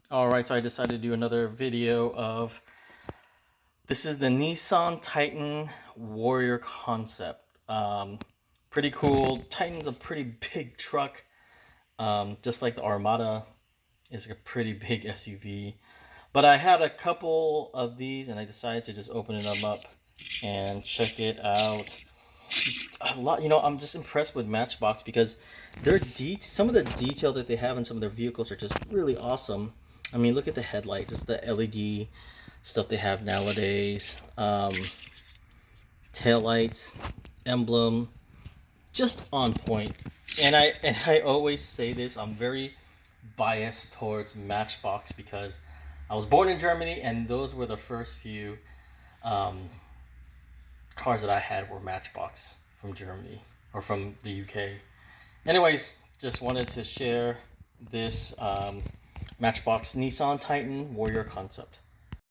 Alright, so I decided to do another video of this is the Nissan Titan Warrior concept. Pretty cool. Titan's a pretty big truck. Just like the Armada is a pretty big SUV. But I had a couple of these and I decided to just open them up and check it out. I'm just impressed with Matchbox because some of the detail that they have in some of their vehicles are just really awesome. I mean, look at the headlight, just the LED stuff they have nowadays. Tail lights, emblem, just on point. And I always say this, I'm very biased towards Matchbox because I was born in Germany and those were the first few cars that I had were Matchbox from Germany or from the UK. Anyways, just wanted to share this Matchbox Nissan Titan Warrior concept.